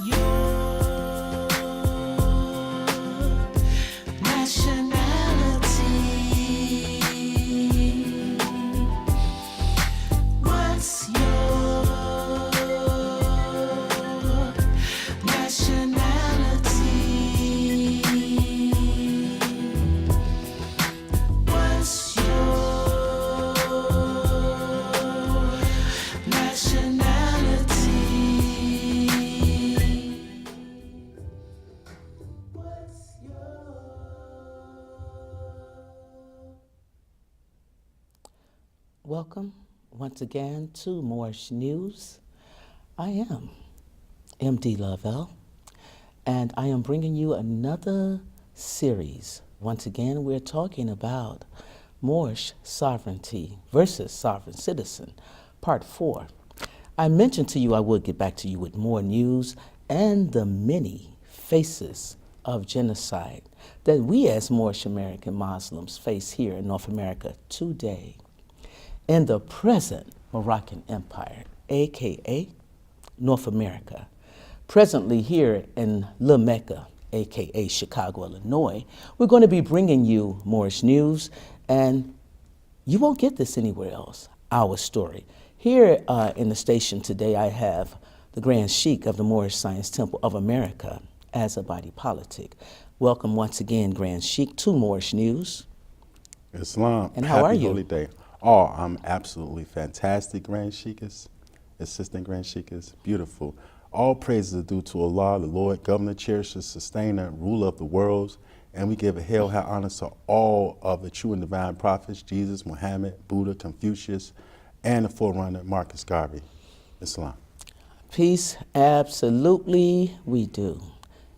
your nationality? What's your nationality? What's your nationality? What's your... Welcome once again to Moorish News. I am M.D. Lovell, and I am bringing you another series. Once again, we're talking about Moorish sovereignty versus sovereign citizen, part 4. I mentioned to you I would get back to you with more news and the many faces of genocide that we as Moorish American Muslims face here in North America today. In the present Moroccan Empire, aka North America, presently here in La Mecca, aka Chicago, Illinois, we're going to be bringing you Moorish news, and you won't get this anywhere else, our story. Here in the station today, I have the Grand Sheikh of the Moorish Science Temple of America as a body politic. Welcome once again, Grand Sheikh, to Moorish News. Islam. And how are you? Holy day. Oh, I'm absolutely fantastic, Grand Sheikhs. Assistant Grand Sheikhs. Beautiful. All praises are due to Allah, the Lord, Governor, Cherisher, Sustainer, Ruler of the worlds. And we give a hail, high honors to all of the true and divine prophets, Jesus, Muhammad, Buddha, Confucius, and the forerunner, Marcus Garvey. Islam. Peace, absolutely we do.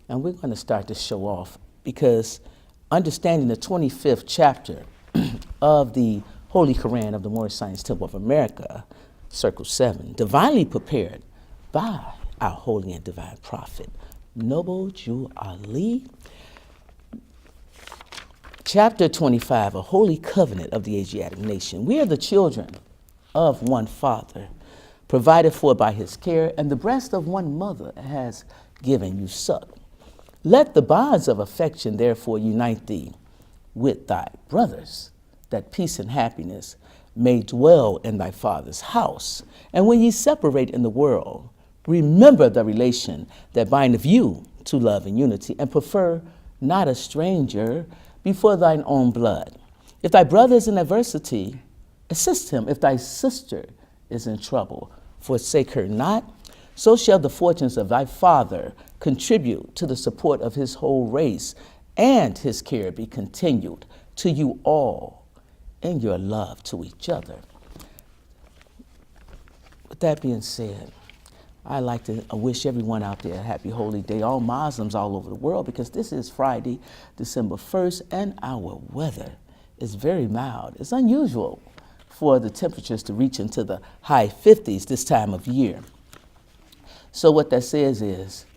And we're going to start this show off because understanding the 25th chapter of the Holy Quran of the Moorish Science Temple of America, Circle 7, divinely prepared by our holy and divine prophet, Noble Jew Ali. Chapter 25, a holy covenant of the Asiatic nation. We are the children of one father, provided for by his care, and the breast of one mother has given you suck. Let the bonds of affection therefore unite thee with thy brothers, that peace and happiness may dwell in thy father's house. And when ye separate in the world, remember the relation that bindeth you to love and unity, and prefer not a stranger before thine own blood. If thy brother is in adversity, assist him. If thy sister is in trouble, forsake her not. So shall the fortunes of thy father contribute to the support of his whole race, and his care be continued to you all in your love to each other. With that being said, I'd like to wish everyone out there a happy holy day, all Muslims all over the world, because this is Friday, December 1st, and our weather is very mild. It's unusual for the temperatures to reach into the high 50s this time of year. So what that says is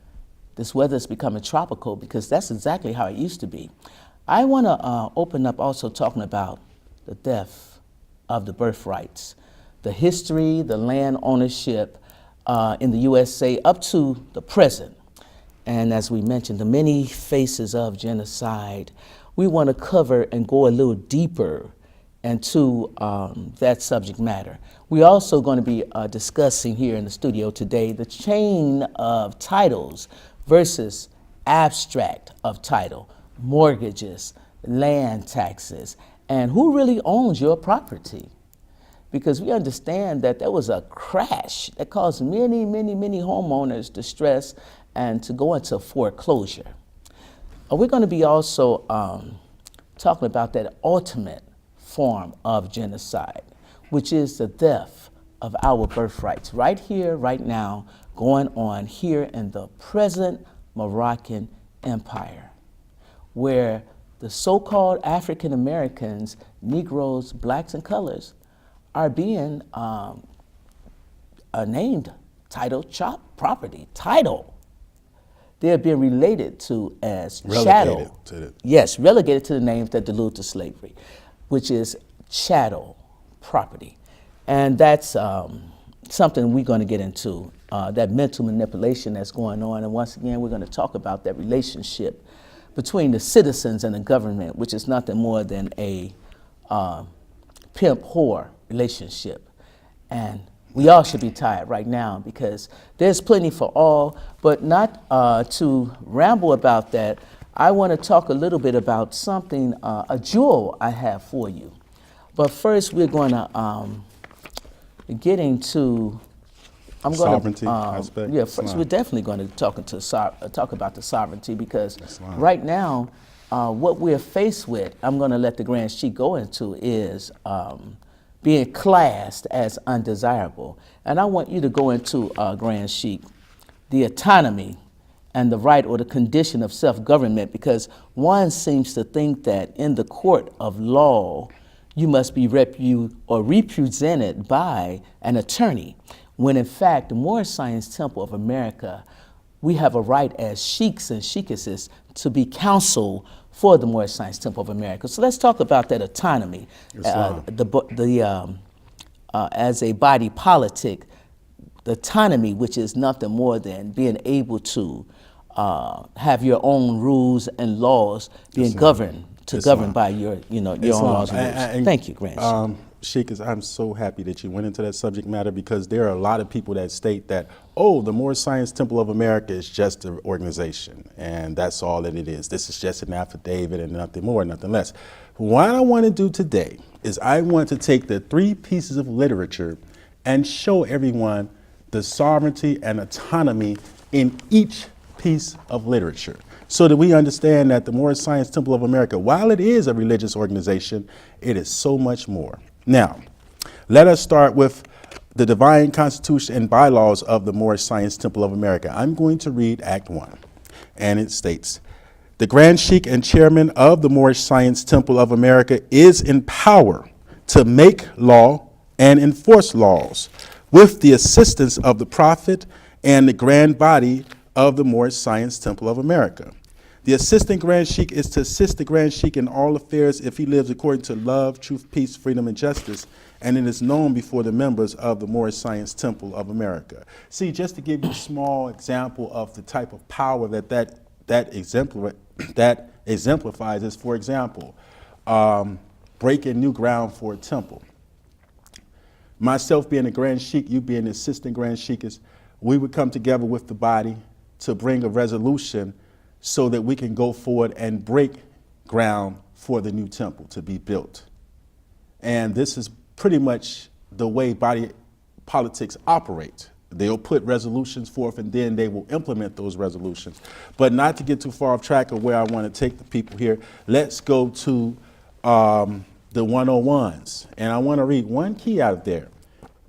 this weather is becoming tropical, because that's exactly how it used to be. I want to open up also talking about the death of the birthrights, the history, the land ownership in the USA up to the present. And as we mentioned, the many faces of genocide. We want to cover and go a little deeper into that subject matter. We're also going to be discussing here in the studio today the chain of titles versus abstract of title, mortgages, land taxes, and who really owns your property. Because we understand that there was a crash that caused many, many, many homeowners distress and to go into foreclosure. We're going to be also talking about that ultimate form of genocide, which is the death of our birthrights, right here, right now, going on here in the present Moroccan Empire, where the so-called African Americans, Negroes, blacks, and colors are being named title, property, title. They're being related to as chattel. Yes, relegated to the names that delude to slavery, which is chattel property. And that's something we're going to get into, that mental manipulation that's going on. And once again, we're going to talk about that relationship between the citizens and the government, which is nothing more than a pimp-whore relationship. And we all should be tired right now because there's plenty for all, but not to ramble about that. I want to talk a little bit about something, a jewel I have for you. But first, we're going to get into Sovereignty aspect. Yeah, first we're definitely going to talk about the sovereignty because right now, what we're faced with, I'm going to let the Grand Sheik go into, is being classed as undesirable. And I want you to go into, Grand Sheik, the autonomy and the right or the condition of self-government, because one seems to think that in the court of law, you must be represented by an attorney, when in fact, the Moorish Science Temple of America, we have a right as sheiks and sheikesses to be counsel for the Moorish Science Temple of America. So let's talk about that autonomy. As a body politic, the autonomy, which is nothing more than being able to have your own rules and laws being governed by your own laws and rules. Thank you, Grand Sheik, I'm so happy that you went into that subject matter because there are a lot of people that state that, oh, the Moorish Science Temple of America is just an organization and that's all that it is. This is just an affidavit and nothing more, nothing less. What I want to do today is I want to take the 3 pieces of literature and show everyone the sovereignty and autonomy in each piece of literature, so that we understand that the Moorish Science Temple of America, while it is a religious organization, it is so much more. Now, let us start with the divine constitution and bylaws of the Moorish Science Temple of America. I'm going to read Act 1, and it states, the Grand Sheik and chairman of the Moorish Science Temple of America is in power to make law and enforce laws with the assistance of the Prophet and the grand body of the Moorish Science Temple of America. The assistant Grand Sheik is to assist the Grand Sheik in all affairs if he lives according to love, truth, peace, freedom, and justice, and it is known before the members of the Moorish Science Temple of America. See, just to give you a small example of the type of power that exemplifies is, for example, breaking new ground for a temple. Myself being a Grand Sheik, you being the assistant Grand Sheik, we would come together with the body to bring a resolution so that we can go forward and break ground for the new temple to be built. And this is pretty much the way body politics operate. They'll put resolutions forth and then they will implement those resolutions. But not to get too far off track of where I want to take the people here, let's go to the 101s. And I want to read one key out of there.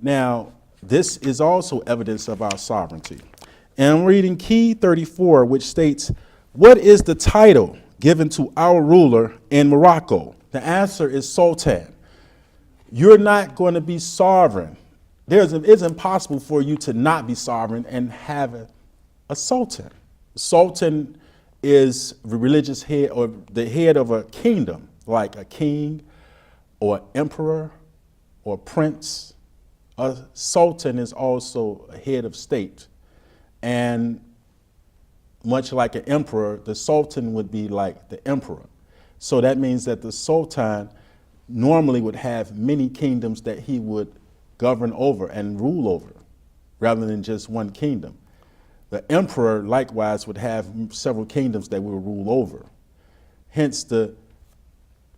Now, this is also evidence of our sovereignty. And I'm reading key 34, which states, what is the title given to our ruler in Morocco? The answer is Sultan. You're not going to be sovereign. It's impossible for you to not be sovereign and have a sultan. Sultan is the religious head or the head of a kingdom, like a king or emperor or prince. A sultan is also a head of state. And much like an emperor, the sultan would be like the emperor. So that means that the sultan normally would have many kingdoms that he would govern over and rule over, rather than just one kingdom. The emperor likewise would have several kingdoms that will rule over, hence the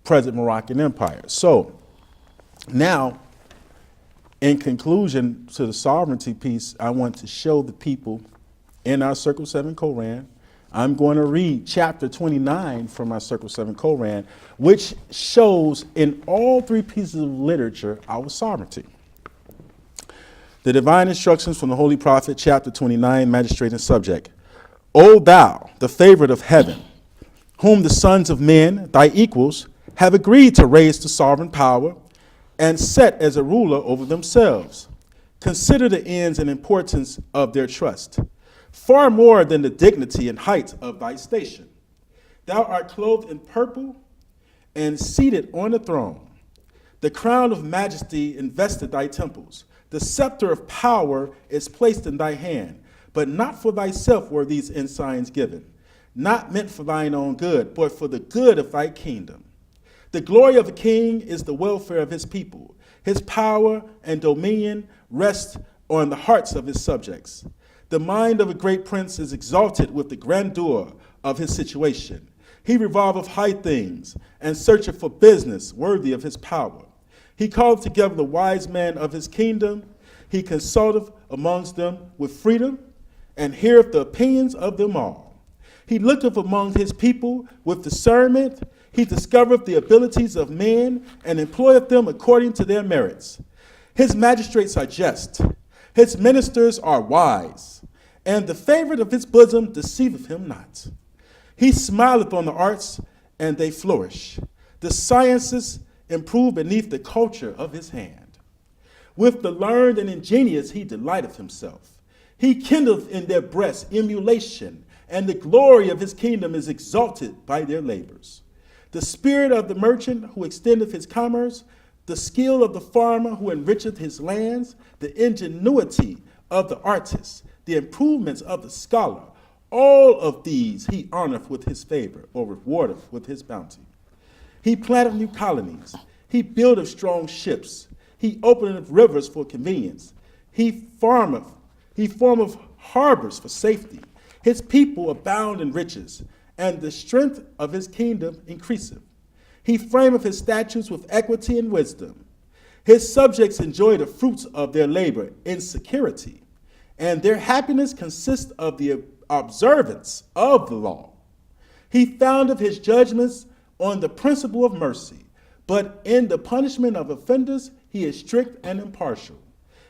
present Moroccan Empire. So now, in conclusion to the sovereignty piece, I want to show the people in our Circle 7 Koran. I'm going to read chapter 29 from our Circle 7 Koran, which shows in all 3 pieces of literature our sovereignty. The divine instructions from the Holy Prophet, chapter 29, magistrate and subject. O thou, the favorite of heaven, whom the sons of men, thy equals, have agreed to raise to sovereign power and set as a ruler over themselves, consider the ends and importance of their trust, far more than the dignity and height of thy station. Thou art clothed in purple and seated on the throne. The crown of majesty invested thy temples. The scepter of power is placed in thy hand, but not for thyself were these ensigns given, not meant for thine own good, but for the good of thy kingdom. The glory of a king is the welfare of his people. His power and dominion rest on the hearts of his subjects. The mind of a great prince is exalted with the grandeur of his situation. He revolveth high things, and searcheth for business worthy of his power. He calleth together the wise men of his kingdom. He consulteth amongst them with freedom, and heareth the opinions of them all. He looketh among his people with discernment. He discovereth the abilities of men, and employeth them according to their merits. His magistrates are just, his ministers are wise, and the favorite of his bosom deceiveth him not. He smileth on the arts, and they flourish. The sciences improve beneath the culture of his hand. With the learned and ingenious he delighteth himself. He kindleth in their breasts emulation, and the glory of his kingdom is exalted by their labors. The spirit of the merchant who extendeth his commerce, the skill of the farmer who enricheth his lands, the ingenuity of the artist, the improvements of the scholar, all of these he honoreth with his favor, or rewardeth with his bounty. He planteth new colonies. He buildeth strong ships. He openeth rivers for convenience. He formeth harbors for safety. His people abound in riches, and the strength of his kingdom increaseth. He frameth his statutes with equity and wisdom. His subjects enjoy the fruits of their labor in security, and their happiness consists of the observance of the law. He foundeth his judgments on the principle of mercy, but in the punishment of offenders he is strict and impartial.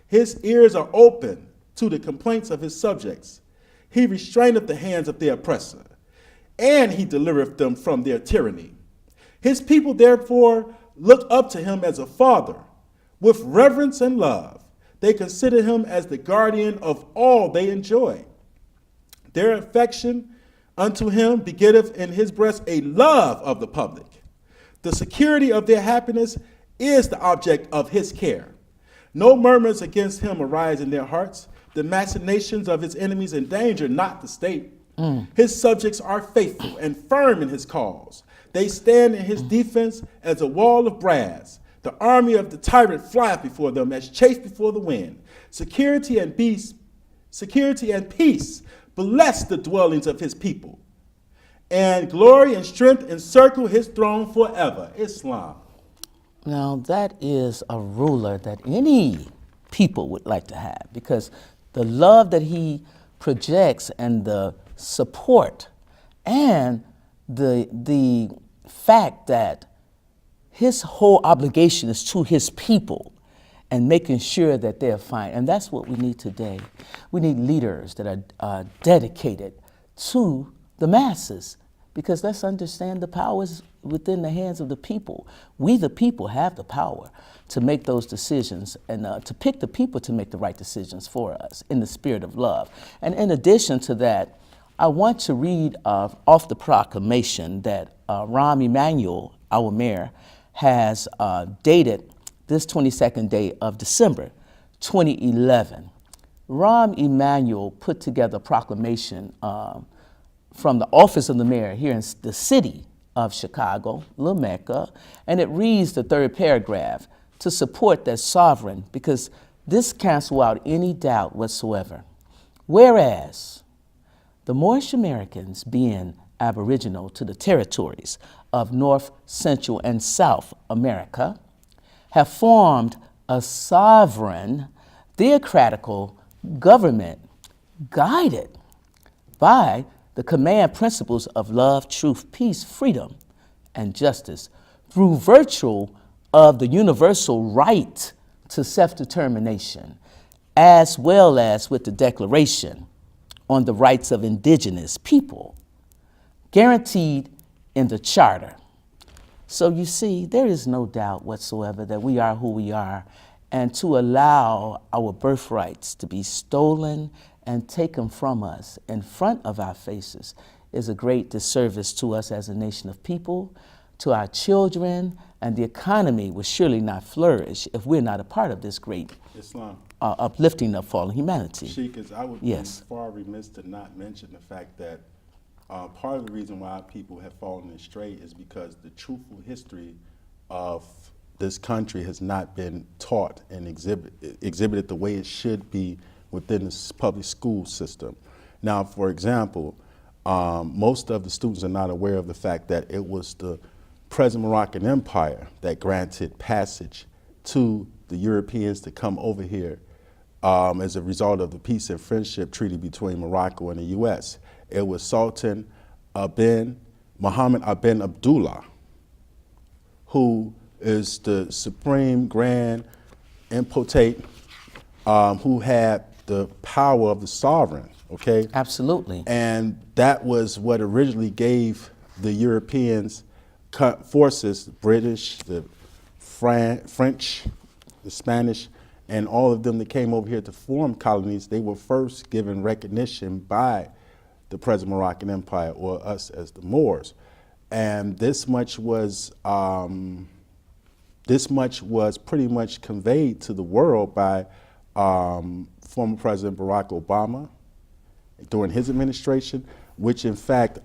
His ears are open to the complaints of his subjects. He restraineth the hands of their oppressor, and he delivereth them from their tyranny. His people therefore look up to him as a father, with reverence and love. They consider him as the guardian of all they enjoy. Their affection unto him begetteth in his breast a love of the public. The security of their happiness is the object of his care. No murmurs against him arise in their hearts. The machinations of his enemies endanger not the state. His subjects are faithful and firm in his cause. They stand in his defense as a wall of brass. The army of the tyrant flieth before them as chaff before the wind. Security and peace bless the dwellings of his people, and glory and strength encircle his throne forever. Islam. Now, that is a ruler that any people would like to have, because the love that he projects and the support and the fact that his whole obligation is to his people and making sure that they're fine. And that's what we need today. We need leaders that are dedicated to the masses, because let's understand the power is within the hands of the people. We, the people, have the power to make those decisions and to pick the people to make the right decisions for us in the spirit of love. And in addition to that, I want to read off the proclamation that Rahm Emanuel, our mayor, has dated this 22nd day of December, 2011. Rahm Emanuel put together a proclamation from the office of the mayor here in the city of Chicago, La Mecca, and it reads the third paragraph, to support that sovereign, because this cancels out any doubt whatsoever. Whereas the Moorish Americans, being aboriginal to the territories of North, Central, and South America, have formed a sovereign, theocratical government guided by the command principles of love, truth, peace, freedom, and justice through virtue of the universal right to self-determination, as well as with the Declaration on the Rights of Indigenous People, guaranteed in the Charter. So you see, there is no doubt whatsoever that we are who we are, and to allow our birthrights to be stolen and taken from us in front of our faces is a great disservice to us as a nation of people. to our children, and the economy will surely not flourish if we're not a part of this great Islam. uplifting of fallen humanity. Sheikah, I would Yes. be far remiss to not mention the fact that part of the reason why people have fallen astray is because the truthful history of this country has not been taught and exhibited the way it should be within the public school system. Now, for example, most of the students are not aware of the fact that it was the present Moroccan Empire that granted passage to the Europeans to come over here as a result of the peace and friendship treaty between Morocco and the U.S. It was Sultan Muhammad ibn Abdullah, who is the supreme grand impotent who had the power of the sovereign, okay? Absolutely. And that was what originally gave the Europeans forces, British, the French, the Spanish, and all of them that came over here to form colonies. They were first given recognition by the present Moroccan Empire, or us as the Moors. And this much was pretty much conveyed to the world by former President Barack Obama during his administration, which in fact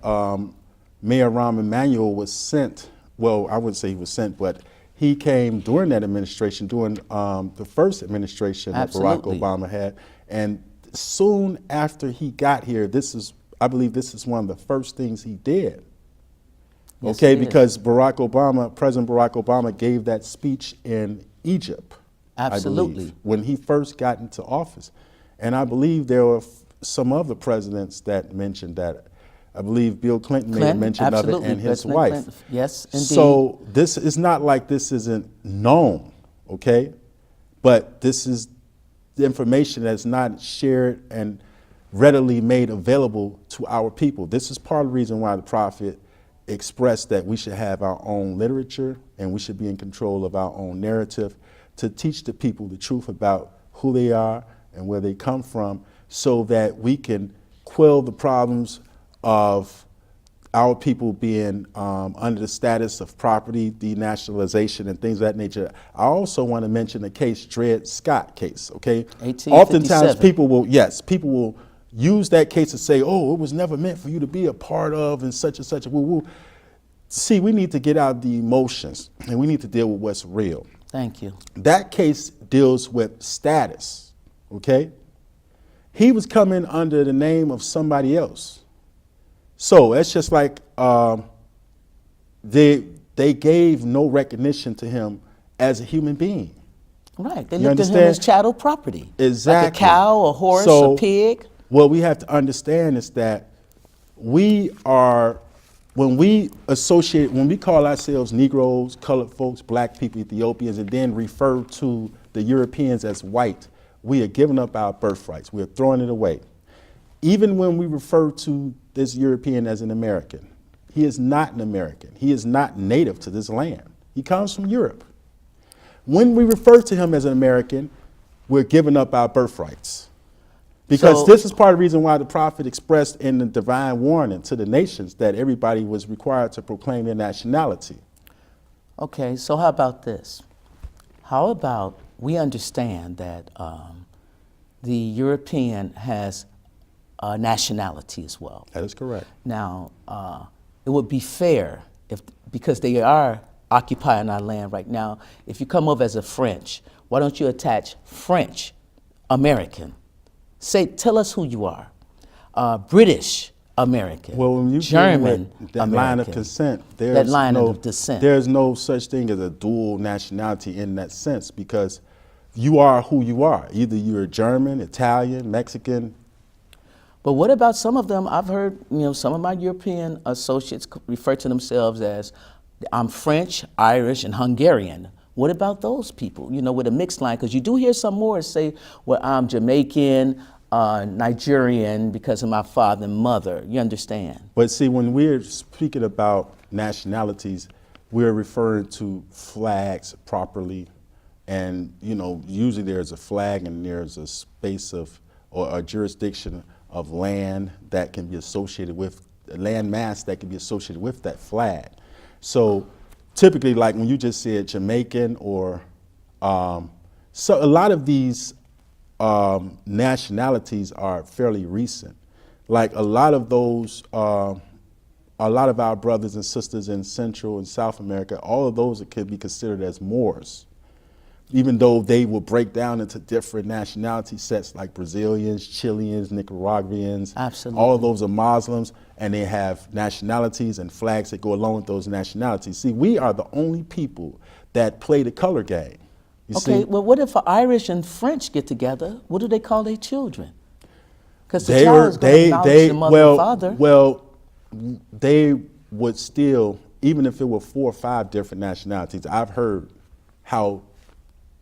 Mayor Rahm Emanuel was sent. Well, I wouldn't say he was sent, but he came during that administration, during the first administration Absolutely. that Barack Obama had. And soon after he got here, I believe this is one of the first things he did. Yes, Okay, it is. because President Barack Obama gave that speech in Egypt, Absolutely. I believe, when he first got into office. And I believe there were some other presidents that mentioned that. I believe Bill Clinton made a mention of it, absolutely. and his President wife. Clinton. Yes, indeed. So this is not like this isn't known, okay? But this is the information that's not shared and readily made available to our people. This is part of the reason why the Prophet expressed that we should have our own literature and we should be in control of our own narrative to teach the people the truth about who they are and where they come from, so that we can quell the problems of our people being under the status of property denationalization and things of that nature. I also want to mention the case, Dred Scott case, okay? 1857. Oftentimes people will use that case to say, oh, it was never meant for you to be a part of and such, woo-woo. See, we need to get out the emotions and we need to deal with what's real. Thank you. That case deals with status, okay? He was coming under the name of somebody else. So it's just like they gave no recognition to him as a human being. Right. They You looked at him understand? as chattel property. Exactly. Like a cow, a horse, So, a pig. What we have to understand is that when we call ourselves Negroes, colored folks, black people, Ethiopians, and then refer to the Europeans as white, we are giving up our birthrights. We are throwing it away. Even when we refer to this European as an American, he is not an American. He is not native to this land. He comes from Europe. When we refer to him as an American, we're giving up our birthrights. Because this is part of the reason why the Prophet expressed in the divine warning to the nations that everybody was required to proclaim their nationality. Okay, so how about this? How about we understand that the European has a nationality as well. That is correct. Now, it would be fair because they are occupying our land right now. If you come over as a French, why don't you attach French American? Tell us who you are. British American. Well, when you German that American. line of consent, That line of descent. There's no such thing as a dual nationality in that sense, because you are who you are. Either you're German, Italian, Mexican. But what about some of them? I've heard, some of my European associates refer to themselves as, I'm French, Irish, and Hungarian. What about those people, with a mixed line? Because you do hear some more say, well, I'm Jamaican, Nigerian because of my father and mother. You understand? But see, when we're speaking about nationalities, we're referring to flags properly. And, usually there's a flag and there's a space or a jurisdiction of land that can be associated with, land mass that can be associated with that flag. So typically, like when you just said Jamaican or so a lot of these nationalities are fairly recent. Like a lot of those, a lot of our brothers and sisters in Central and South America, all of those could be considered as Moors, even though they will break down into different nationality sets like Brazilians, Chileans, Nicaraguans. Absolutely. All of those are Muslims, and they have nationalities and flags that go along with those nationalities. See, we are the only people that play the color game. You Okay, see? well, what if Irish and French get together? What do they call their children? Because the child is going to acknowledge the mother and father. Well, they would still, even if it were 4 or 5 different nationalities, I've heard how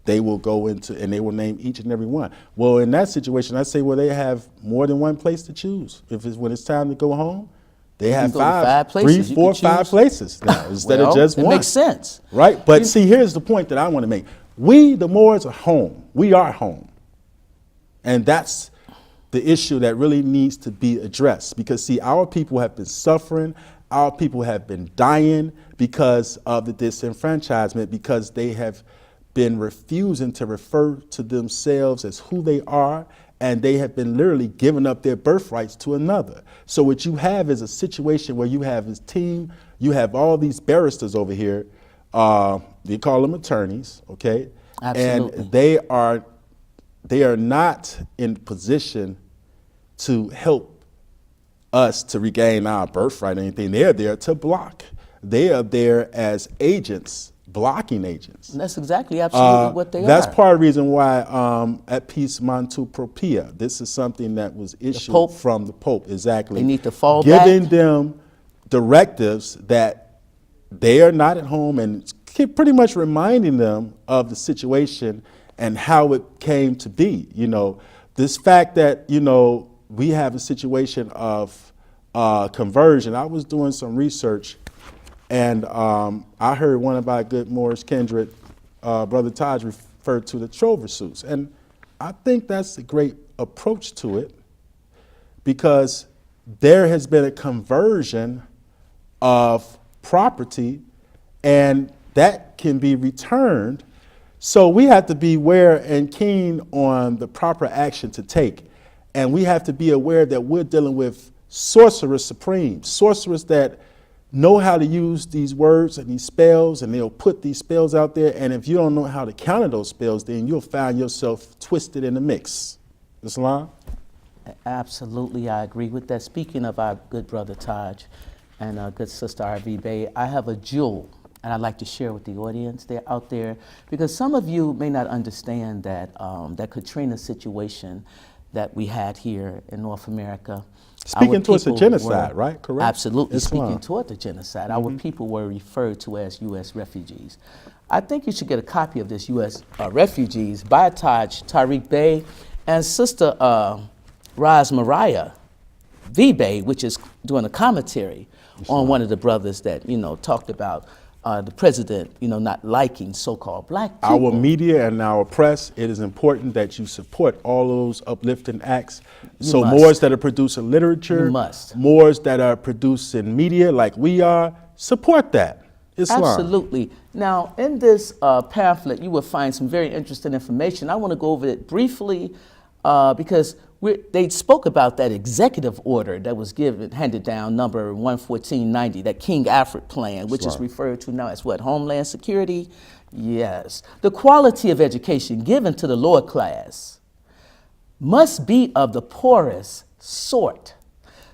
they will go into, and they will name each and every one. Well, in that situation, I say, well, they have more than one place to choose. When it's time to go home, they have go to 5 places. 3, You 4, can 5 choose. places now instead Well, of just it one. makes sense. Right? But see, here's the point that I want to make. We, the Moors, are home. We are home. And that's the issue that really needs to be addressed. Because, see, our people have been suffering. Our people have been dying because of the disenfranchisement, because they have been refusing to refer to themselves as who they are, and they have been literally giving up their birthrights to another. So what you have is a situation where you have this team, you have all these barristers over here, they call them attorneys, okay? Absolutely. And they are not in position to help us to regain our birthright or anything. They're there to block. They are there as agents, blocking agents. And that's exactly, absolutely what they That's are. part of the reason why at peace mantu propria. This is something that was issued Pope. from the Pope, exactly. They need to fall giving back. them directives that they are not at home, and pretty much reminding them of the situation and how it came to be. You know, this fact that, you know, we have a situation of conversion. I was doing some research, and I heard one of our good Moorish kindred, Brother Taj, refer to the trover suits. And I think that's a great approach to it, because there has been a conversion of property, and that can be returned. So we have to be aware and keen on the proper action to take. And we have to be aware that we're dealing with sorcerers supreme, sorcerers that know how to use these words and these spells, and they'll put these spells out there. And if you don't know how to counter those spells, then you'll find yourself twisted in the mix. Islam? Absolutely, I agree with that. Speaking of our good brother Taj and good sister R.V. Bay, I have a jewel, and I'd like to share with the audience. They're out there because some of you may not understand that that Katrina situation that we had here in North America. Speaking towards the genocide, right? Correct? Absolutely, Islam. speaking toward the genocide. Our people were referred to as U.S. refugees. I think you should get a copy of this U.S. Refugees by Taj Tariq Bey and Sister Raz Mariah V. Bey, which is doing a commentary on one of the brothers that, you know, talked about the president, you know, not liking so-called black people. Our media and our press, it is important that you support all those uplifting acts. So must. Moors that are producing literature, You must. Moors that are producing media like we are, support that. Islam. Absolutely. Now, in this pamphlet, you will find some very interesting information. I want to go over it briefly because they spoke about that executive order that was handed down, number 11490, that King Alfred plan, which is referred to now as what, Homeland Security? Yes. The quality of education given to the lower class must be of the poorest sort,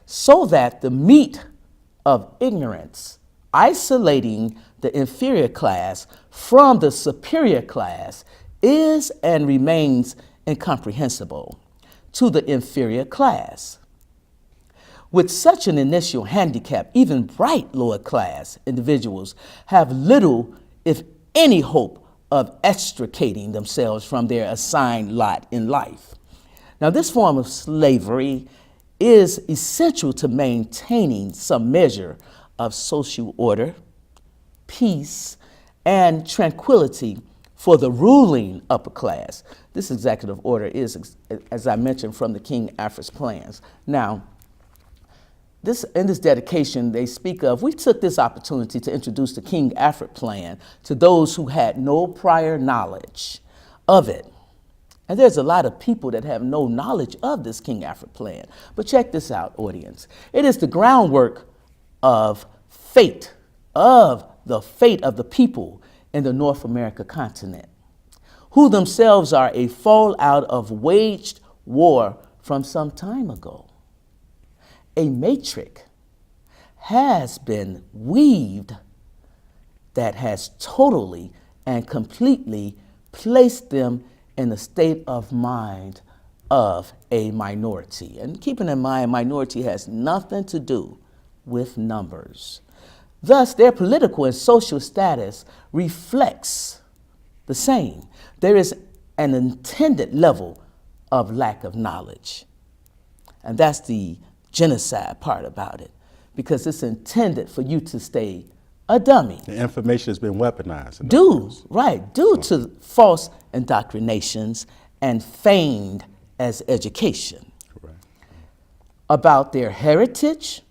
so that the meat of ignorance, isolating the inferior class from the superior class, is and remains incomprehensible to the inferior class. With such an initial handicap, even bright lower class individuals have little, if any, hope of extricating themselves from their assigned lot in life. Now, this form of slavery is essential to maintaining some measure of social order, peace, and tranquility for the ruling upper class. This executive order is, as I mentioned, from the King Alfred's plans. Now, in this dedication, they speak of, we took this opportunity to introduce the King Alfred Plan to those who had no prior knowledge of it. And there's a lot of people that have no knowledge of this King Alfred Plan. But check this out, audience. It is the groundwork of the fate of the people in the North America continent, who themselves are a fallout of waged war from some time ago. A matrix has been weaved that has totally and completely placed them in the state of mind of a minority. And keeping in mind, minority has nothing to do with numbers. Thus, their political and social status reflects the same. There is an intended level of lack of knowledge. And that's the genocide part about it, because it's intended for you to stay a dummy. The information has been weaponized. Due to false indoctrinations and feigned as education. Correct. About their heritage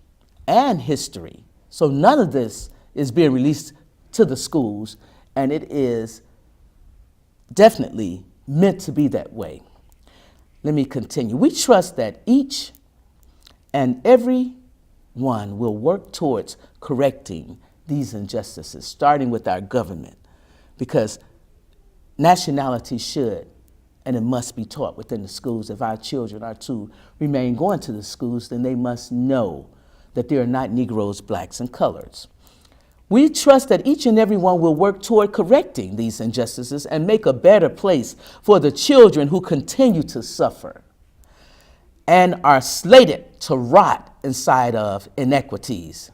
and history. So none of this is being released to the schools, and it is definitely meant to be that way. Let me continue. We trust that each and every one will work towards correcting these injustices, starting with our government, because nationality should and it must be taught within the schools. If our children are to remain going to the schools, then they must know that they are not Negroes, blacks, and coloreds. We trust that each and every one will work toward correcting these injustices and make a better place for the children who continue to suffer and are slated to rot inside of inequities.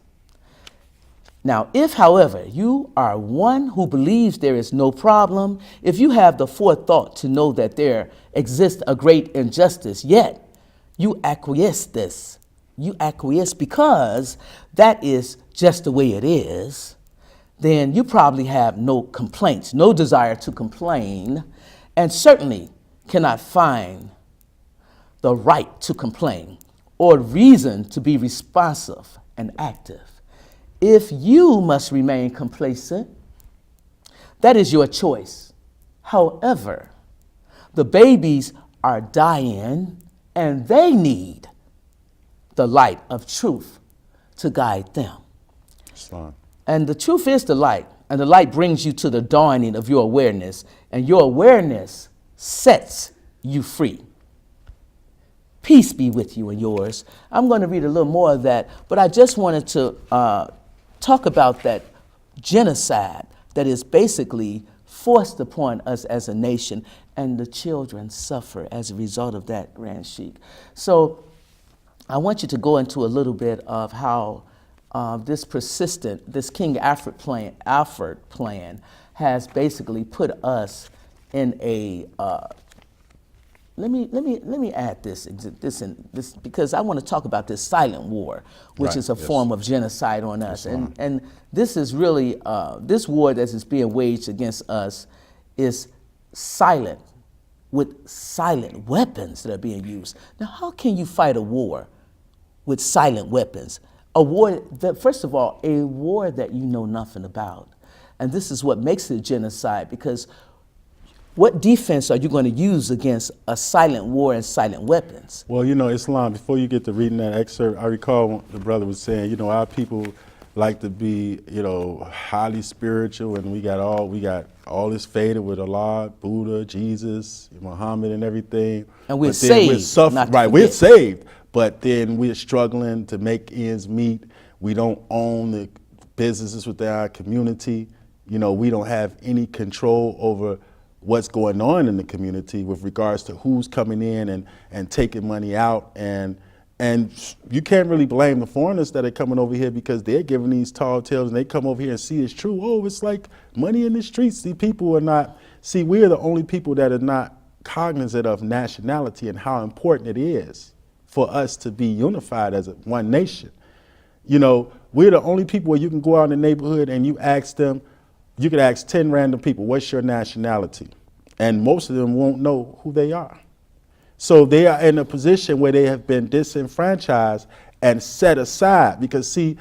Now, if, however, you are one who believes there is no problem, if you have the forethought to know that there exists a great injustice, yet you acquiesce because that is just the way it is, then you probably have no complaints, no desire to complain, and certainly cannot find the right to complain or reason to be responsive and active. If you must remain complacent, that is your choice. However, the babies are dying and they need the light of truth to guide them. Islam. And the truth is the light, and the light brings you to the dawning of your awareness, and your awareness sets you free. Peace be with you and yours. I'm going to read a little more of that, but I just wanted to talk about that genocide that is basically forced upon us as a nation, and the children suffer as a result of that, Grand Sheik. So I want you to go into a little bit of how this King Alfred plan has basically put us in a let me add this because I want to talk about this silent war, which is a form of genocide on us. And this is really, this war that is being waged against us is silent, with silent weapons that are being used. Now, how can you fight a war with silent weapons? A war that, first of all, a war that you know nothing about. And this is what makes it a genocide, because what defense are you going to use against a silent war and silent weapons? Well, you know, Islam, before you get to reading that excerpt, I recall the brother was saying, you know, our people like to be, you know, highly spiritual, and we got all this faded with Allah, Buddha, Jesus, Muhammad, and everything. And we're saved. We're saved, but then we're struggling to make ends meet. We don't own the businesses within our community. You know, we don't have any control over what's going on in the community with regards to who's coming in and taking money out. And you can't really blame the foreigners that are coming over here, because they're giving these tall tales and they come over here and see it's true. Oh, it's like money in the streets. See, people are not, we're the only people that are not cognizant of nationality and how important it is for us to be unified as one nation. You know, we're the only people where you can go out in the neighborhood and you ask them, you could ask 10 random people, what's your nationality? And most of them won't know who they are. So they are in a position where they have been disenfranchised, and set aside. Because see,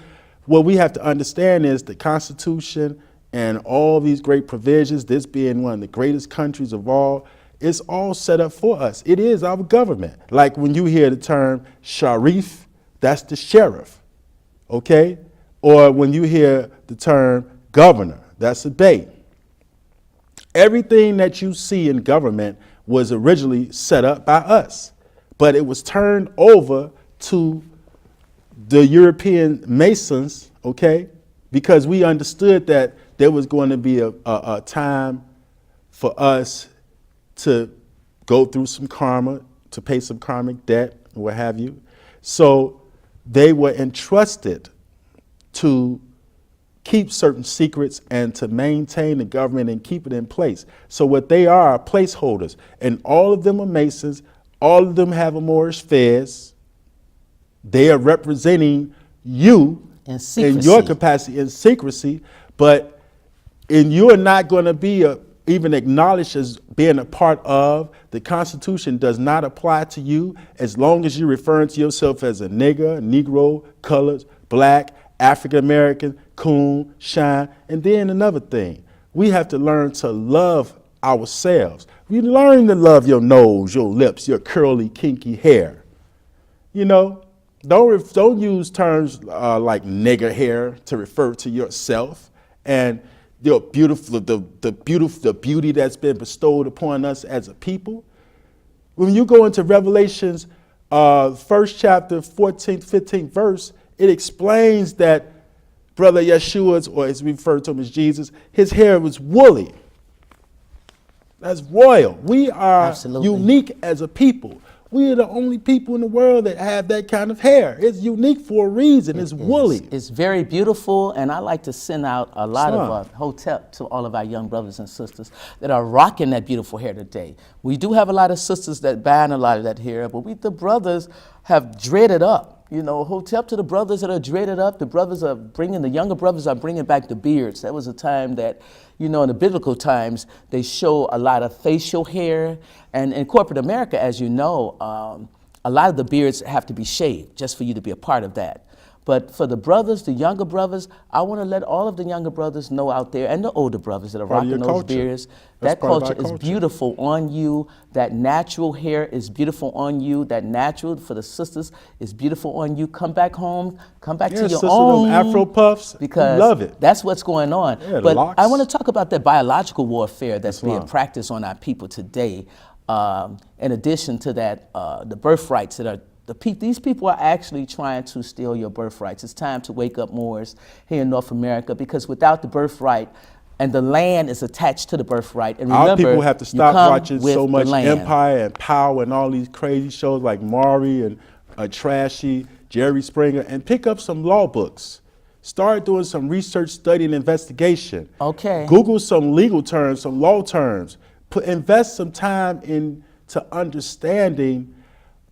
what we have to understand is the Constitution and all these great provisions, this being one of the greatest countries of all, it's all set up for us. It is our government. Like when you hear the term sharif, that's the sheriff, okay? Or when you hear the term governor, that's a bey. Everything that you see in government was originally set up by us, but it was turned over to the European Masons, okay? Because we understood that there was going to be a time for us to go through some karma, to pay some karmic debt, or what have you. So they were entrusted to keep certain secrets and to maintain the government and keep it in place. So what they are placeholders, and all of them are Masons, all of them have a Moorish fez. They are representing you in your capacity in secrecy, but you are not going to be even acknowledged as being a part of. The Constitution does not apply to you as long as you're referring to yourself as a nigger, Negro, colored, black, African American, coon, shine. And then another thing, we have to learn to love ourselves. We learn to love your nose, your lips, your curly, kinky hair. You know, don't use terms like nigger hair to refer to yourself and the beauty that's been bestowed upon us as a people. When you go into Revelations, first chapter, 14th, 15th verse, it explains that Brother Yeshua's, or as we refer to him as Jesus, his hair was woolly. That's royal. We are Absolutely. unique as a people. We are the only people in the world that have that kind of hair. It's unique for a reason. It's woolly. It's very beautiful, and I like to send out a lot of hotep to all of our young brothers and sisters that are rocking that beautiful hair today. We do have a lot of sisters that ban a lot of that hair, but the brothers have dreaded up. You know, hotep to the brothers that are dreaded up. The younger brothers are bringing back the beards. That was a time that, you know, in the biblical times, they show a lot of facial hair. And in corporate America, as you know, a lot of the beards have to be shaved just for you to be a part of that. But for the brothers, the younger brothers, I want to let all of the younger brothers know out there, and the older brothers that are rocking those beards, that culture is beautiful on you. That natural hair is beautiful on you. That natural for the sisters is beautiful on you. Come back home. Come back to your own. Afro puffs, because love it. That's what's going on. Yeah, but locks. I want to talk about that biological warfare that's being practiced on our people today. In addition to that, the birthrights that are these people are actually trying to steal your birthrights. It's time to wake up, Moors, here in North America, because without the birthright, and the land is attached to the birthright. And remember, our people have to stop watching so much land. Empire and Power and all these crazy shows like Maury and Trashy, Jerry Springer, and pick up some law books. Start doing some research, study, and investigation. Okay. Google some legal terms, some law terms. Invest some time into understanding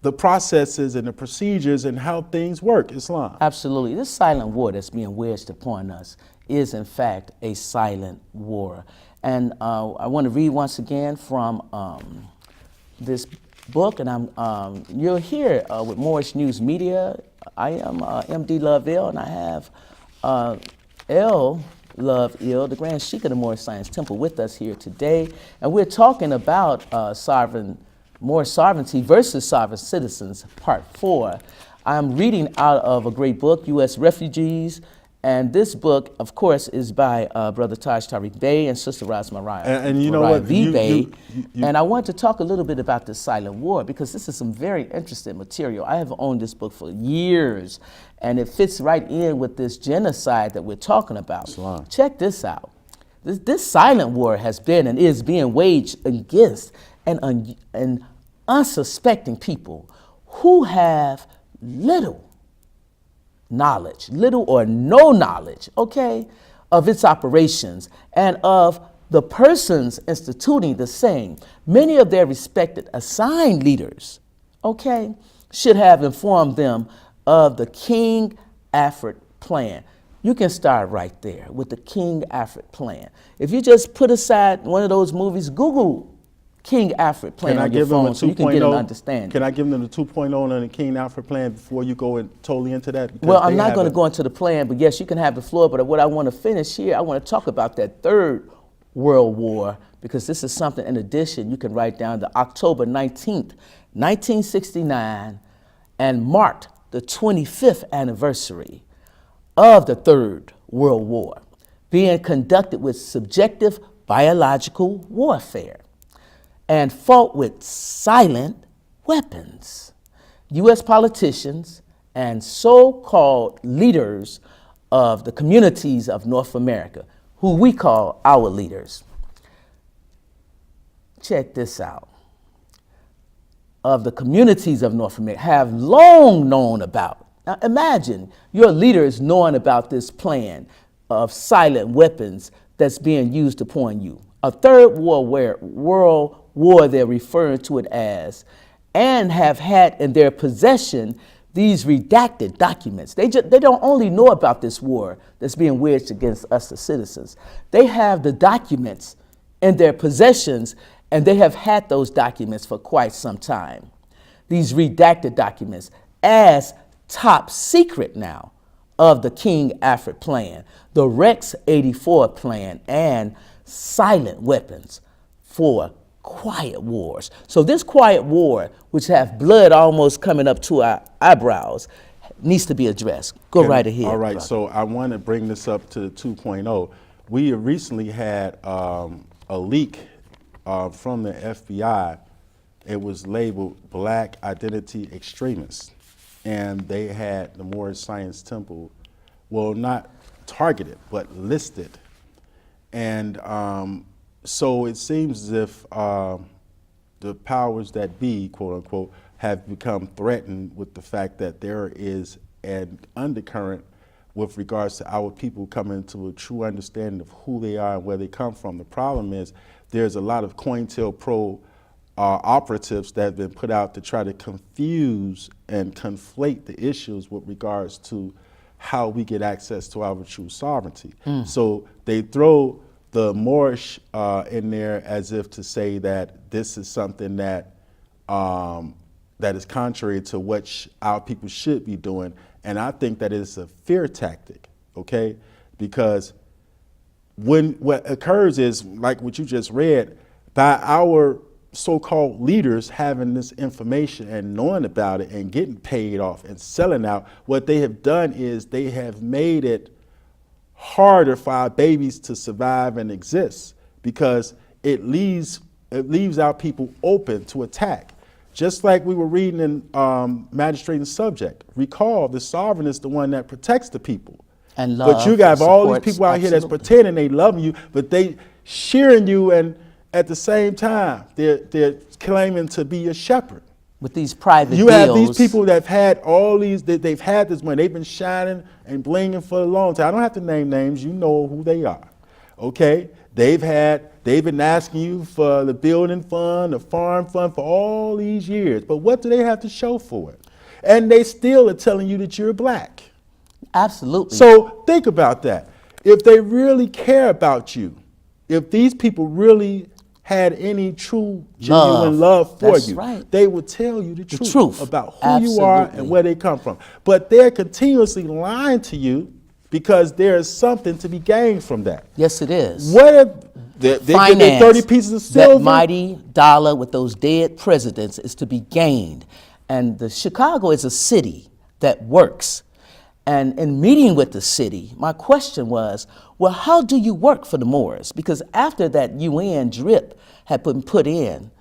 the processes and the procedures and how things work, Islam. Absolutely. This silent war that's being waged upon us is, in fact, a silent war. And I want to read once again from this book, and you're here with Moorish News Media. I am M.D. Love Ill, and I have L. Love Ill, the Grand Sheikh of the Moorish Science Temple, with us here today. And we're talking about Moorish Sovereignty versus Sovereign Citizens, Part 4. I'm reading out of a great book, U.S. Refugees, and this book, of course, is by Brother Taj Tariq Bey and Sister Ras Mariah. And you know what? Bey. And I want to talk a little bit about this silent war, because this is some very interesting material. I have owned this book for years, and it fits right in with this genocide that we're talking about. Islam. Check this out. This silent war has been and is being waged against and unsuspecting people who have little knowledge, little or no knowledge, okay, of its operations and of the persons instituting the same. Many of their respected assigned leaders, okay, should have informed them of the King Afrit plan. You can start right there with the King Afrit plan. If you just put aside one of those movies, Google King Alfred plan Can I on your give them a phone so you can get an 2.0? understanding. Can I give them the 2.0 and the King Alfred plan before you go in totally into that? Because Well, I'm they not have going to a- go into the plan, but yes, you can have the floor. But what I want to finish here, I want to talk about that Third World War, because this is something in addition you can write down. The October 19th, 1969, and marked the 25th anniversary of the Third World War, being conducted with subjective biological warfare and fought with silent weapons. U.S. politicians and so-called leaders of the communities of North America, who we call our leaders. Check this out. Of the communities of North America have long known about. Now imagine your leaders knowing about this plan of silent weapons that's being used upon you. A third world war they're referring to it as, and have had in their possession these redacted documents. They don't only know about this war that's being waged against us, the citizens. They have the documents in their possessions, and they have had those documents for quite some time. These redacted documents as top secret now of the King Alfred plan, the Rex 84 plan, and silent weapons for quiet wars. So this quiet war, which have blood almost coming up to our eyebrows, needs to be addressed. Go right ahead. All right, brother. so I want to bring this up to 2.0. We have recently had a leak from the FBI. It was labeled Black Identity Extremists. And they had the Moorish Science Temple, well, not targeted, but listed. And so it seems as if the powers that be, quote unquote, have become threatened with the fact that there is an undercurrent with regards to our people coming to a true understanding of who they are and where they come from. The problem is there's a lot of COINTELPRO operatives that have been put out to try to confuse and conflate the issues with regards to how we get access to our true sovereignty. So they throw the Moorish in there as if to say that this is something that that is contrary to what our people should be doing. And I think that it's a fear tactic, okay? Because what occurs is, like what you just read, by our so-called leaders having this information and knowing about it and getting paid off and selling out, what they have done is they have made it harder for our babies to survive and exist, because it leaves our people open to attack. Just like we were reading in Magistrate and Subject. Recall, the sovereign is the one that protects the people. And love, but you got all these supports, people out here that's absolutely. pretending they love you, but they shearing you, and at the same time, they're claiming to be a shepherd. With these private You deals. have these people that have had all these, they've had this money, they've been shining and blinging for a long time. I don't have to name names, you know who they are, okay? They've been asking you for the building fund, the farm fund for all these years, but what do they have to show for it? And they still are telling you that you're black. Absolutely. So think about that. If they really care about you, if these people really had any true, genuine love for That's you, right. they would tell you the truth about who you are Absolutely. and where they come from. But they're continuously lying to you because there is something to be gained from that. Yes, it is. What if they get their 30 pieces of silver? That mighty dollar with those dead presidents is to be gained. And the Chicago is a city that works. And in meeting with the city, my question was, well, how do you work for the Moors? Because after that UN drip had been put in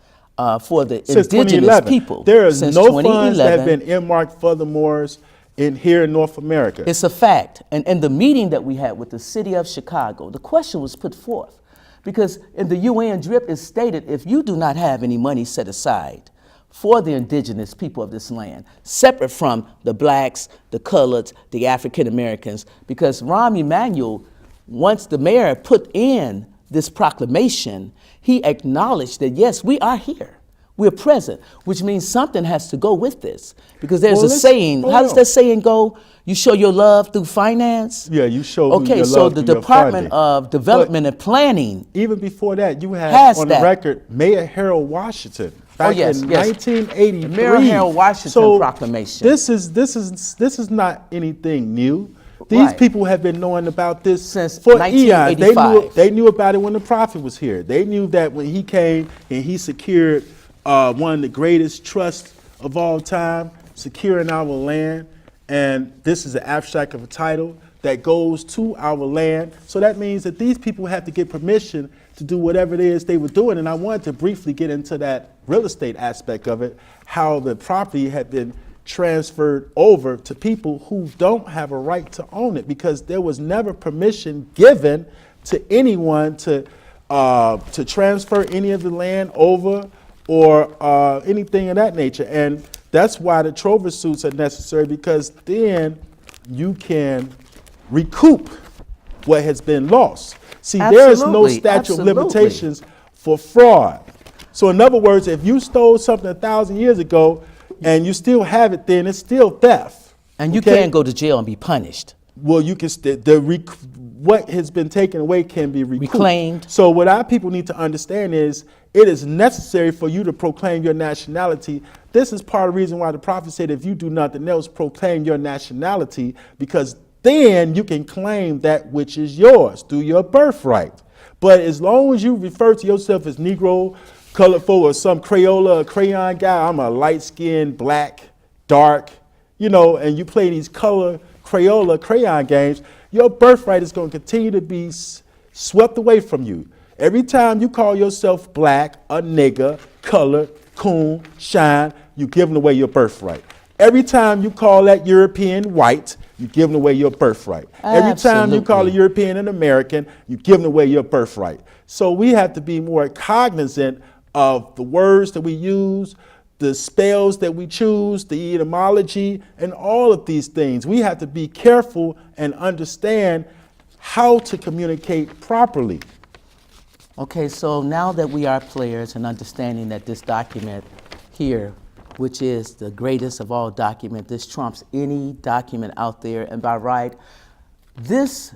for the Since indigenous 2011, people. there is since no funds that 2011, have been earmarked for the Moors here in North America. It's a fact. And in the meeting that we had with the city of Chicago, the question was put forth. Because in the UN drip is stated, if you do not have any money set aside for the indigenous people of this land, separate from the blacks, the coloreds, the African Americans, because Rahm Emanuel, once the mayor put in this proclamation, he acknowledged that yes, we are here. We're present, which means something has to go with this. Because there's Well, a saying, hold how does on. that saying go? You show your love through finance? Yeah, you show Okay, your so love the through your Department funding. of Development and Planning Even before that, you had Has on that. the record Mayor Harold Washington back yes, in yes. 1983. The Mayor Harold Washington so proclamation. This is not anything new. These Right. people have been knowing about this Since for 1985. eons. They knew about it when the prophet was here. They knew that when he came and he secured one of the greatest trusts of all time, securing our land. And this is an abstract of a title that goes to our land. So that means that these people have to get permission to do whatever it is they were doing. And I wanted to briefly get into that real estate aspect of it, how the property had been transferred over to people who don't have a right to own it, because there was never permission given to anyone to transfer any of the land over or anything of that nature. And that's why the trover suits are necessary, because then you can recoup what has been lost. See, there is no Absolutely, statute of absolutely. limitations for fraud. So in other words, if you stole something 1,000 years ago and you still have it, then it's still theft. and you Okay? can't go to jail and be punished. Well, you can what has been taken away can be recouped. Reclaimed. So what our people need to understand is it is necessary for you to proclaim your nationality. This is part of the reason why the prophet said, if you do nothing else, proclaim your nationality, because then you can claim that which is yours through your birthright. But as long as you refer to yourself as Negro, colorful, or some Crayola or crayon guy, I'm a light-skinned, black, dark, and you play these color Crayola crayon games, your birthright is going to continue to be swept away from you. Every time you call yourself black, a nigger, colored, coon, shine, you're giving away your birthright. Every time you call that European white, you're giving away your birthright. Every time you call a Absolutely. European an American, you're giving away your birthright. So we have to be more cognizant of the words that we use, the spells that we choose, the etymology, and all of these things. We have to be careful and understand how to communicate properly. Okay, so now that we are players and understanding that this document here, which is the greatest of all documents, this trumps any document out there, and by right, this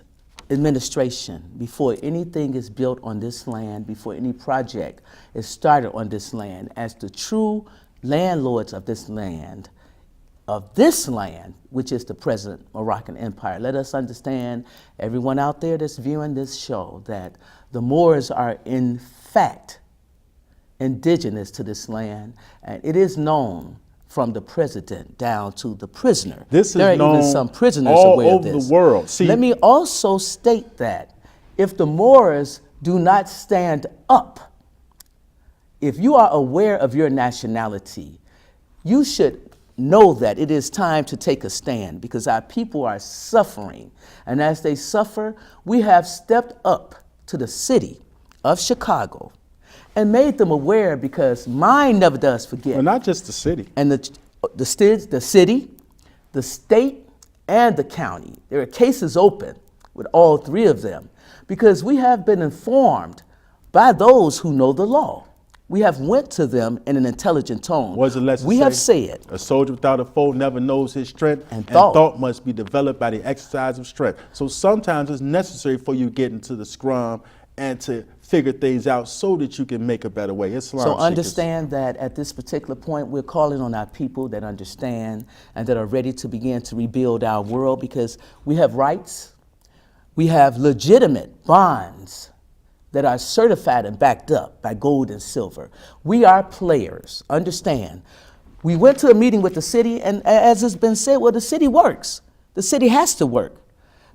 administration, before anything is built on this land, before any project is started on this land, as the true landlords of this land, which is the present Moroccan Empire. Let us understand, everyone out there that's viewing this show, that the Moors are in fact indigenous to this land, and it is known from the president down to the prisoner. This is there are known even some prisoners all aware of over this. the world. See, let me also state that if the Moors do not stand up, if you are aware of your nationality, you should know that it is time to take a stand, because our people are suffering. And as they suffer, we have stepped up to the city of Chicago and made them aware, because mind never does forget. well, not just the city. And the city, the state, and the county. There are cases open with all three of them, because we have been informed by those who know the law. We have went to them in an intelligent tone. What does the lesson we say? have said, A soldier without a foe never knows his strength, And and thought. thought must be developed by the exercise of strength. So sometimes it's necessary for you to get into the scrum and to figure things out so that you can make a better way. Islam so seekers. understand that at this particular point, we're calling on our people that understand and that are ready to begin to rebuild our world, because we have rights, we have legitimate bonds that are certified and backed up by gold and silver. We are players, understand. We went to a meeting with the city, and as it's been said, well, the city works. The city has to work,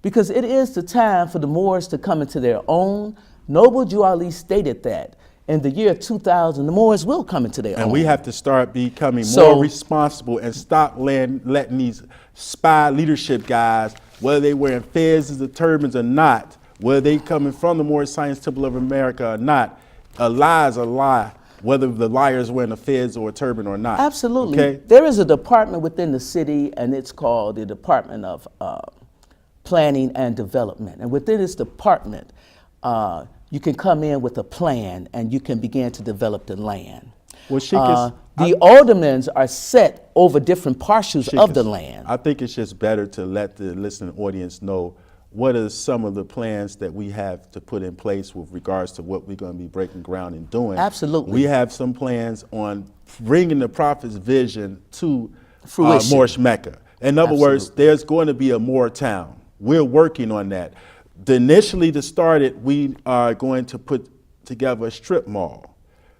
because it is the time for the Moors to come into their own. Noble Jew Ali stated that in the year 2000, the Moors will come into their own. And we have to start becoming So- more responsible and stop letting these spy leadership guys, whether they wearing fez or turbans or not, whether they coming from the Moorish Science Temple of America or not, a lie is a lie, whether the liar is wearing a fez or a turban or not. Absolutely. Okay? There is a department within the city, and it's called the Department of Planning and Development. And within this department, you can come in with a plan and you can begin to develop the land. Well, Sheikah, The aldermen are set over different parcels of the land. I think it's just better to let the listening audience know what are some of the plans that we have to put in place with regards to what we're going to be breaking ground and doing. Absolutely. We have some plans on bringing the prophet's vision to Fruition. Moorish Mecca. In other words, Absolutely. there's going to be a Moor town. We're working on that. Initially, to start it, we are going to put together a strip mall.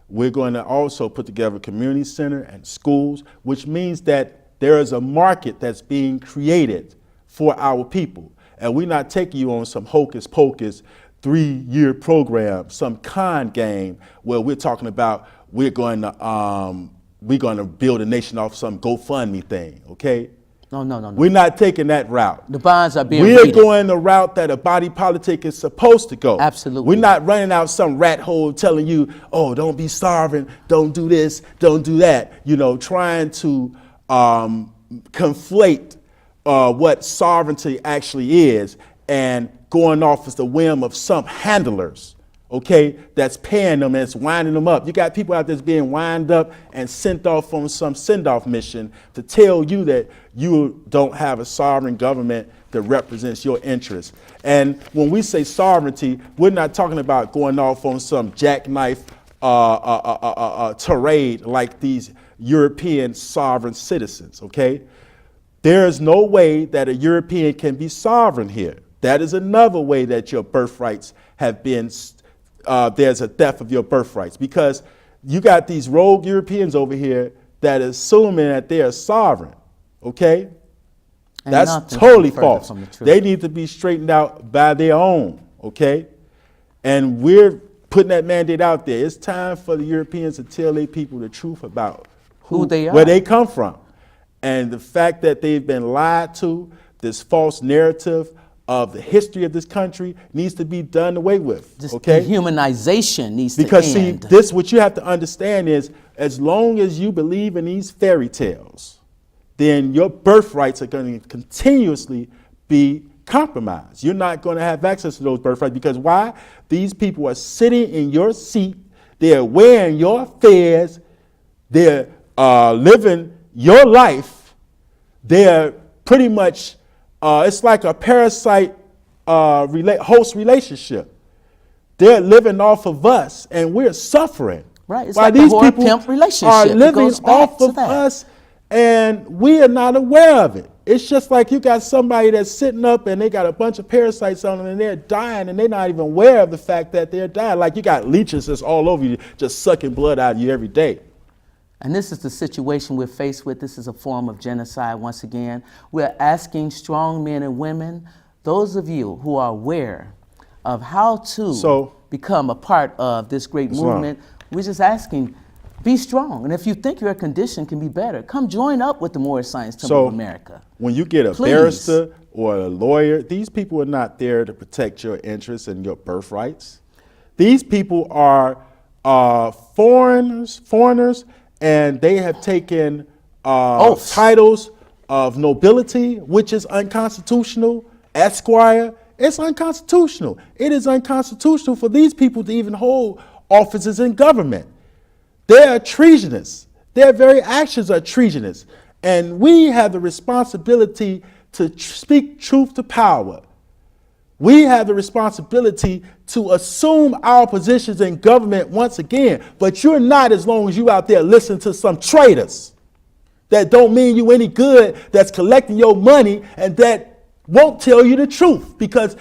We're going to also put together a community center and schools, which means that there is a market that's being created for our people. And we're not taking you on some hocus pocus 3-year program, some con game where we're talking about we're going to build a nation off some GoFundMe thing, okay? No. We're not taking that route. The bonds are being We're raided. going the route that a body politic is supposed to go. Absolutely. We're not running out some rat hole telling you, oh, don't be starving, don't do this, don't do that. You know, trying to conflate what sovereignty actually is and going off as the whim of some handlers, okay, that's paying them and it's winding them up. You got people out there that's being wound up and sent off on some send-off mission to tell you that you don't have a sovereign government that represents your interests. And when we say sovereignty, we're not talking about going off on some jackknife tirade like these European sovereign citizens, okay? There is no way that a European can be sovereign here. That is another way that your birthrights have been, there's a theft of your birthrights, because you got these rogue Europeans over here that are assuming that they are sovereign, okay? And that's nothing totally further false. from the truth. They need to be straightened out by their own, okay? And we're putting that mandate out there. It's time for the Europeans to tell their people the truth about Who they are. where they come from. And the fact that they've been lied to, this false narrative of the history of this country needs to be done away with, This okay? dehumanization needs Because to see, end. this, what you have to understand is, as long as you believe in these fairy tales, then your birthrights are going to continuously be compromised. You're not going to have access to those birthrights, because why? These people are sitting in your seat, they're wearing your fares, they're living your life, they're pretty much, it's like a parasite host relationship. They're living off of us, and we're suffering. Right, it's While like a these whore people pimp relationship. are It living goes back off to of that. us, and we are not aware of it. It's just like you got somebody that's sitting up and they got a bunch of parasites on them and they're dying, and they're not even aware of the fact that they're dying. Like you got leeches that's all over you, just sucking blood out of you every day. And this is the situation we're faced with. This is a form of genocide once again. We're asking strong men and women, those of you who are aware of how to become a part of this great movement, we're just asking, be strong. And if you think your condition can be better, come join up with the Moorish Science Temple of America. When you get a Please. barrister or a lawyer, these people are not there to protect your interests and your birthrights. These people are foreigners, and they have taken titles of nobility, which is unconstitutional. Esquire, it's unconstitutional. It is unconstitutional for these people to even hold offices in government. They are treasonous. Their very actions are treasonous. And we have the responsibility to speak truth to power. We have the responsibility to assume our positions in government once again, but you're not, as long as you out there listening to some traitors that don't mean you any good, that's collecting your money and that won't tell you the truth because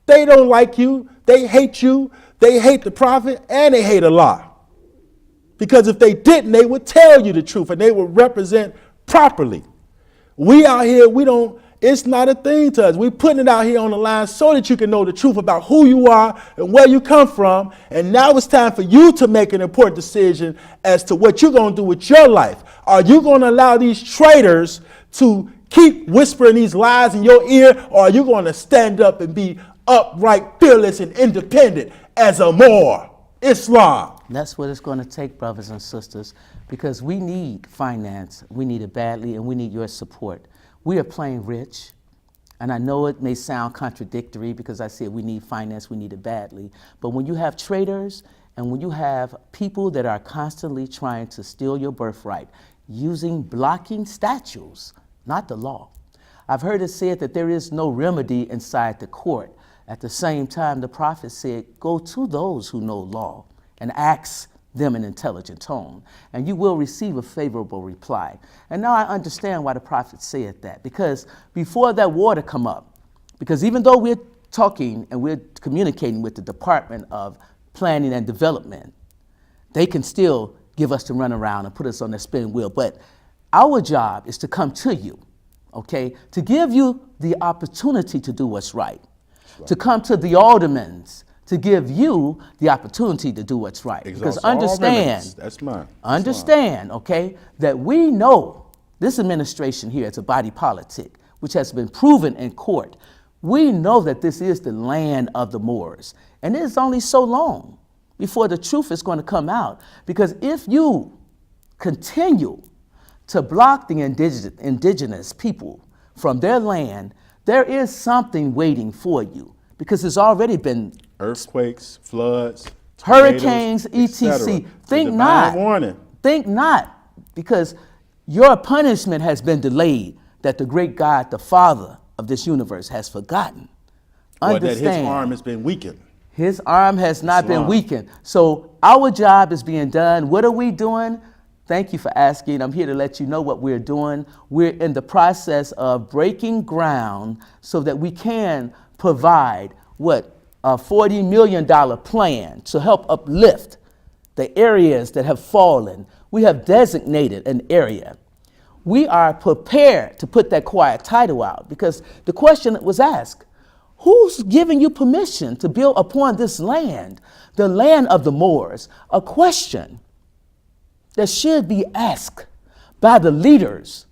they don't like you, they hate the prophet, and they hate Allah. Because if they didn't, they would tell you the truth and they would represent properly. We out here, it's not a thing to us. We're putting it out here on the line so that you can know the truth about who you are and where you come from. And now it's time for you to make an important decision as to what you're going to do with your life. Are you going to allow these traitors to keep whispering these lies in your ear, or are you going to stand up and be upright, fearless, and independent as a Moor? Islam. That's what it's going to take, brothers and sisters, because we need finance. We need it badly, and we need your support. We are playing rich, and I know it may sound contradictory because I said we need finance, we need it badly. But when you have traitors And when you have people that are constantly trying to steal your birthright using blocking statutes, not the law. I've heard it said that there is no remedy inside the court. At the same time, the prophet said, go to those who know law and ask them an intelligent tone, and you will receive a favorable reply. And now I understand why the prophet said that, because before that water come up, because even though we're talking and we're communicating with the Department of Planning and Development, they can still give us the runaround and put us on the spin wheel. But our job is to come to you, okay, to give you the opportunity to do what's right, to come to the aldermans, to give you the opportunity to do what's right. Because understand, okay, that we know this administration here is a body politic, which has been proven in court. We know that this is the land of the Moors, and it is only so long before the truth is going to come out. Because if you continue to block the indigenous people from their land, there is something waiting for you, because it's already been earthquakes, floods, hurricanes, etc. Think not. Warning. Think not, because your punishment has been delayed, that the great God, the Father of this universe, has forgotten. Or that his arm has been weakened. His arm has not been weakened. So our job is being done. What are we doing? Thank you for asking. I'm here to let you know what we're doing. We're in the process of breaking ground so that we can provide a $40 million plan to help uplift the areas that have fallen. We have designated an area. We are prepared to put that quiet title out, because the question was asked, who's giving you permission to build upon this land, the land of the Moors? A question that should be asked by the leaders,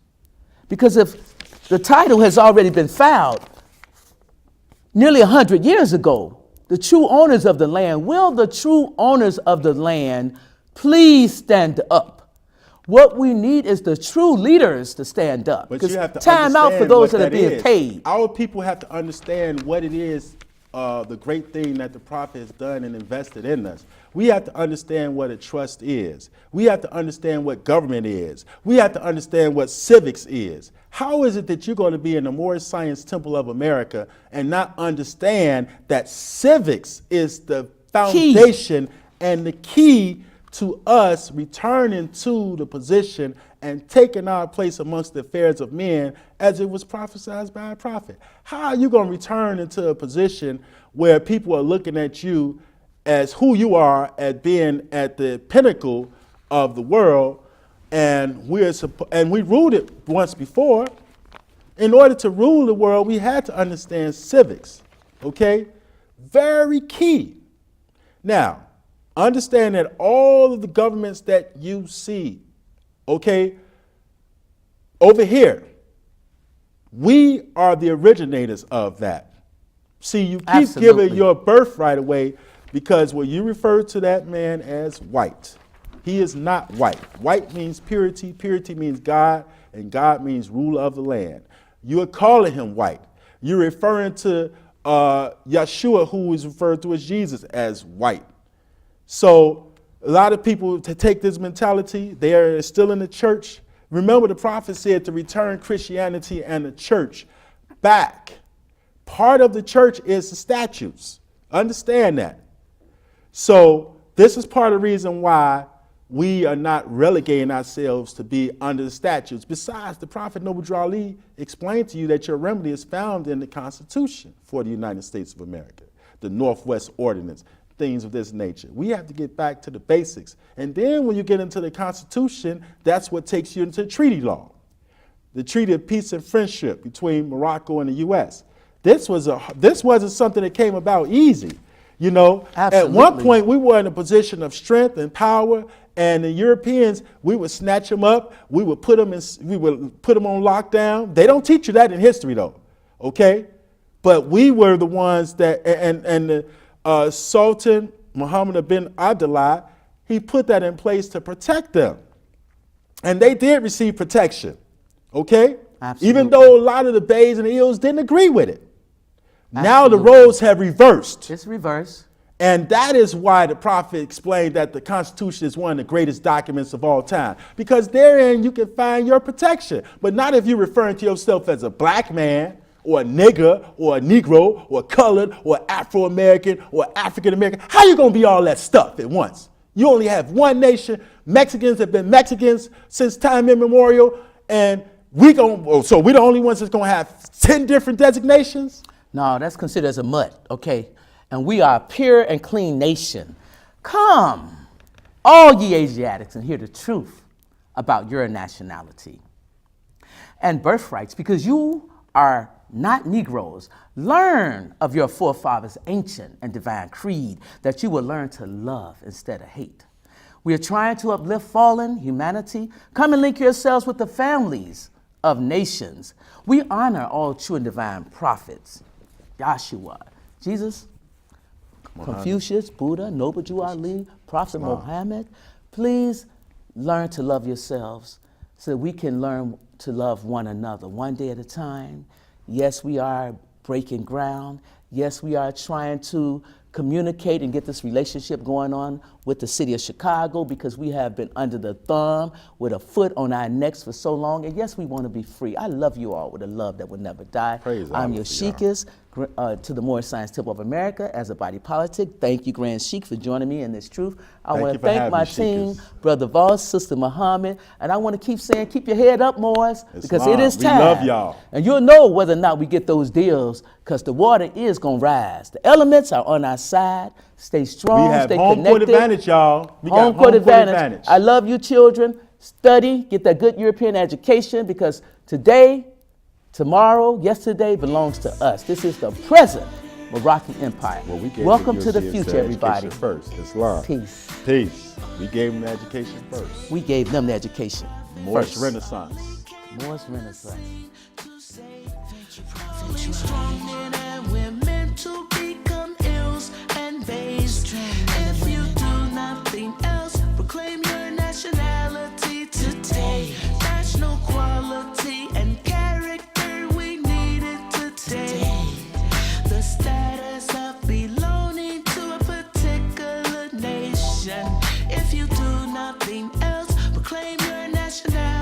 because if the title has already been filed nearly 100 years ago, the true owners of the land, will the true owners of the land please stand up? What we need is the true leaders to stand up. But you have to time out for those that are being is. paid. Our people have to understand what it is, the great thing that the prophet has done and invested in us. We have to understand what a trust is. We have to understand what government is. We have to understand what civics is. How is it that you're going to be in the Moorish Science Temple of America and not understand that civics is the foundation and the key to us returning to the position and taking our place amongst the affairs of men as it was prophesied by a prophet? How are you going to return into a position where people are looking at you as who you are, at being at the pinnacle of the world, and we ruled it once before? In order to rule the world, we had to understand civics, okay? Very key. Now, understand that all of the governments that you see, okay, over here, we are the originators of that. See, you keep giving your birthright away, because when you refer to that man as white, he is not white. White means purity, purity means God, and God means ruler of the land. You are calling him white. You're referring to Yeshua, who is referred to as Jesus, as white. So a lot of people to take this mentality, they are still in the church. Remember, the prophet said to return Christianity and the church back. Part of the church is the statutes. Understand that. So this is part of the reason why we are not relegating ourselves to be under the statutes. Besides, the prophet Noble Ali explained to you that your remedy is found in the Constitution for the United States of America, the Northwest Ordinance, things of this nature. We have to get back to the basics. And then when you get into the Constitution, that's what takes you into treaty law. The Treaty of Peace and Friendship between Morocco and the U.S. This wasn't something that came about easy. You know, Absolutely. At one point we were in a position of strength and power, and the Europeans, we would snatch them up, we would put them on lockdown. They don't teach you that in history, though, okay? But we were the ones that, and the Sultan Muhammad bin Abdullah, he put that in place to protect them, and they did receive protection, okay? Absolutely. Even though a lot of the bays and the eels didn't agree with it. Absolutely. Now the roles have reversed. It's reverse. And that is why the prophet explained that the Constitution is one of the greatest documents of all time, because therein you can find your protection, but not if you're referring to yourself as a black man or a nigger or a Negro or colored or Afro-American or African-American. How you gonna be all that stuff at once? You only have one nation. Mexicans have been Mexicans since time immemorial, and so we're the only ones that's gonna have 10 different designations? No, that's considered as a mutt, okay? And we are a pure and clean nation. Come, all ye Asiatics, and hear the truth about your nationality and birthrights, because you are not Negroes. Learn of your forefathers' ancient and divine creed, that you will learn to love instead of hate. We are trying to uplift fallen humanity. Come and link yourselves with the families of nations. We honor all true and divine prophets. Joshua, Jesus, Confucius, Buddha, Noble Jew Ali, Prophet Muhammad. Please learn to love yourselves so that we can learn to love one another one day at a time. Yes, we are breaking ground. Yes, we are trying to communicate and get this relationship going on with the city of Chicago, because we have been under the thumb with a foot on our necks for so long. And yes, we want to be free. I love you all with a love that will never die. Praise I'm Allah your for y'all. Sheikist to the Moorish Science Temple of America as a body politic. Thank you, Grand Sheik, for joining me in this truth. I Thank want you to for thank having my me, team, Sheikist. Brother Voss, Sister Muhammad, and I want to keep saying, keep your head up, Moors, because it Islam. is We time. love y'all. And you'll know whether or not we get those deals, because the water is going to rise. The elements are on our side. Stay strong, We have stay home court connected. advantage, y'all. We got Home court advantage. I love you, children. Study, get that good European education, because today, tomorrow, yesterday belongs to us. This is the present Moroccan Empire. Well, we gave Welcome the to the Europeans future, their everybody. education first. Islam. Peace. Peace. We gave them the education first. We gave them the education. Moorish first. Renaissance. Moorish Renaissance. Strong men and women to become ills and babes. If you do nothing else, proclaim your nationality today. National quality and character, we need it today. The status of belonging to a particular nation. If you do nothing else, proclaim your nationality.